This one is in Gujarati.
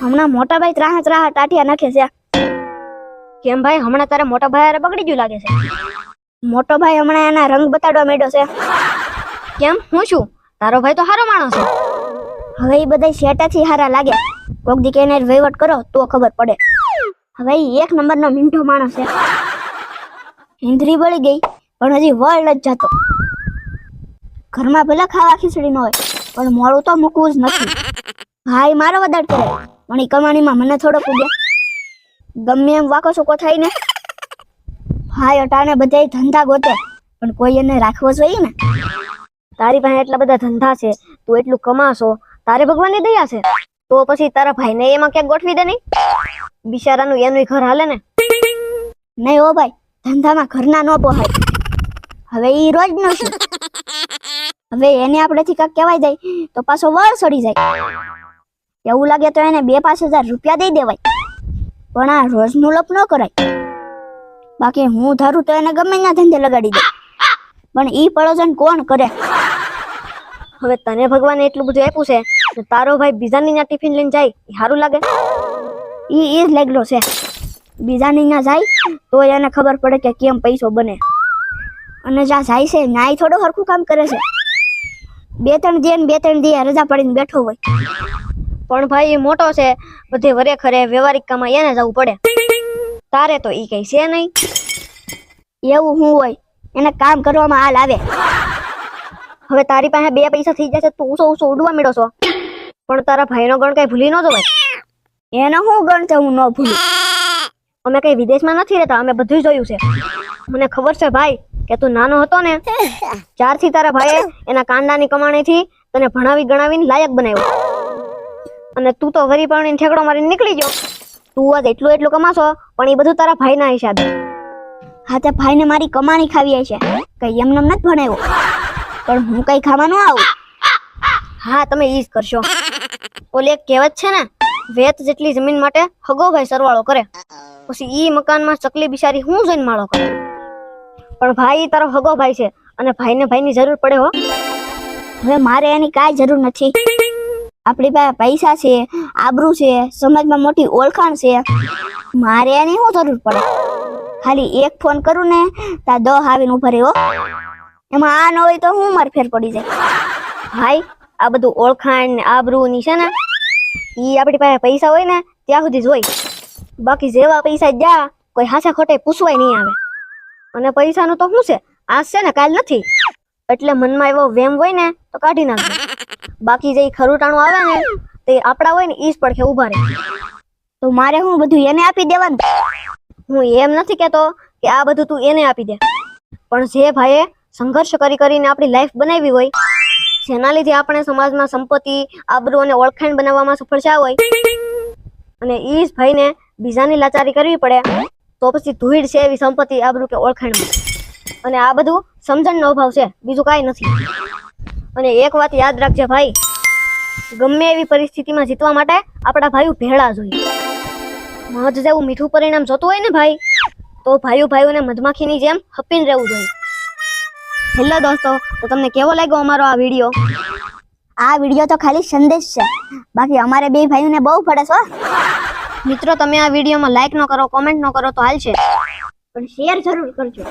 હમણાં મોટા ભાઈ ત્રાહ ટાટિયા નાખે છે. કેમ ભાઈ હમણાં તારે મોટા ભાઈ હારે બગડી ગયું લાગે છે? મોટો ભાઈ હમણાં એના રંગ બતાડવા માંડ્યો છે. કેમ હું છું? તારો ભાઈ તો સારો માણસ છે. હવે એ બધા શેટાથી હારા લાગે. કોક દી એને વહીવટ કરો તો ખબર પડે. હવે ઈ એક નંબરનો મીંઠો માણસ છે. ઇન્દ્રી બળી ગઈ પણ હજી વળ જ જતો. ઘરમાં ભલે ખાવા ખીચડી ન હોય પણ મોડું તો મૂકવું જ નથી. ભાઈ મારો વધારે કરે પણ ઈ કમાણીમાં મને થોડો પૂગે. ગમે એમ વાકો છોકો થાય ને. ભાઈ અટાણે બધાય ધંધા ગોતે પણ કોઈ એને રાખવો જોઈએ ને. તારી પાસે એટલા બધા ધંધા છે, તું એટલું કમાશો, તારે ભગવાનની દયા છે, તો પછી તારા ભાઈને એમાં ક્યાંક ગોઠવી દે નહીં. બિચારાનું એનું ઘર હાલે ને. નહીં હો ભાઈ, ધંધામાં ઘરના ન પોહાય. હવે ઈ રોજ નો છે. હવે એને આપણેથી કાંક કહેવાય જાય તો પાછો વળ સડી જાય. એવું લાગે તો એને 2-5 હજાર રૂપિયા દઈ દેવાય. પણ આ રોજનું લપ ન કરાય. બાકી હું ધારું તો એને ગમે ના ધંધે લગાડી દે. પણ ઈ પડોજન કોણ કરે? હવે તને ભગવાને એટલું બધું આપ્યું છે તો તારો ભાઈ બીજાની ત્યાં ટિફિન લઈને જાય એ સારું લાગે? ઈ જ લાગલો છે. બીજાની ત્યાં જાય તો એને ખબર પડે કે કેમ પૈસો બને. અને જ્યાં જાય છે ન્યાય થોડો હરખું કામ કરે છે. 2-3 દી રજા પડીને બેઠો હોય. પણ ભાઈ એ મોટો છે, બધે વરે ખરે વ્યવહારિક કામમાં એને જવું પડે. તારે તો ઈ કઈ છે નહીં. એવું હું હોય એને કામ કરવામાં હાલ આવે. હવે તારી પાસે 2 પૈસા થઈ જશે તું ઊંચો ઉડવા માંડ્યો છો, પણ તારા ભાઈનો ગણ કઈ ભૂલી ન જવાય. એનો હું ગણ છે હું ન ભૂલું. અમે કઈ વિદેશમાં નથી રહેતા, અમે બધું જોયું છે. મને ખબર છે ભાઈ કે તું નાનો હતો ને ત્યારથી તારા ભાઈએ એના કાંડાની કમાણીથી તને ભણાવી ગણાવીને લાયક બનાવ્યો. અને તું તો વરી પણ ઠેકડો મારીને નીકળી ગયો. તું આજ એટલું કમાશો પણ એ બધું તારા ભાઈના હિસાબે. હા તે ભાઈને મારી કમાણી ખાવી છે, કઈ એમને નથી ભણાવ્યો. પણ હું કઈ ખાવાનું આવું. હા તમે ઈ જ કરશો. ઓલી એક કહેવત છે ને, વેત જેટલી જમીન માટે હગો ભાઈ સરવાળો કરે, પછી ઈ મકાનમાં ચકલી બિચારી હું જોઈને માળો કરે. પણ ભાઈ તારો હગો ભાઈ છે અને ભાઈને ભાઈની જરૂર પડે હો. હવે મારે એની કાંઈ જરૂર નથી. આપણી પાસે પૈસા છે, આબરૂ છે, સમાજમાં મોટી ઓળખાણ છે. મારે એની શું જરૂર પડે? ખાલી એક ફોન કરું ને તા 10 આવીને ઉભા રહ્યો. એમાં આ ન હોય તો હું માર ફેર પડી જાય. ભાઈ આ બધું ઓળખાણ ને આબરૂ ની છે ને, ઈ આપણી પાસે પૈસા હોય ને ત્યાં સુધી જ હોય. બાકી જેવા પૈસા જા કોઈ હાચા ખોટે પૂછવાય નહીં આવે. અને પૈસાનું તો શું છે, આજ છે ને કાલ નથી. એટલે મનમાં એવો વેમ હોય ને તો કાઢી નાખજો. બાકી જે ખરુટાણું આવે ને તે આપડા હોય ને ઈ જ પડખે ઉભા રહે. તો મારે હું બધું એને આપી દેવાનું? હું એમ નથી કેતો કે આ બધું તું એને આપી દે, પણ જે ભાઈએ સંઘર્ષ કરીને આપણી લાઈફ બનાવી હોય, જેના લીધે આપણે સમાજમાં સંપત્તિ, આબરૂ અને ઓળખાણ બનાવવામાં સફળ થયા હોય, અને ઈ જ ભાઈને બીજાની લાચારી કરવી પડે તો પછી ધૂળ છે એવી સંપત્તિ, આબરૂ કે ઓળખાણમાં. અને આ બધું સમજણનો અભાવ છે, બીજું કાંઈ નથી. અને એક વાત યાદ રાખજે ભાઈ, ગમે એવી પરિસ્થિતિમાં જીતવા માટે આપણા ભાઈઓ ભેળા જોઈએ. મધ જેવું મીઠું પરિણામ જોતું હોય ને ભાઈ, તો ભાઈઓને મધમાખીની જેમ હપીને રહેવું જોઈએ. હેલો દોસ્તો, તો તમને કેવો લાગ્યો અમારો આ વિડીયો? આ વિડીયો તો ખાલી સંદેશ છે, બાકી અમારે 2 ભાઈઓને બહુ પડે છે. મિત્રો તમે આ વિડીયોમાં લાઈક ન કરો, કોમેન્ટ ન કરો તો હાલશે, પણ શેર જરૂર કરજો.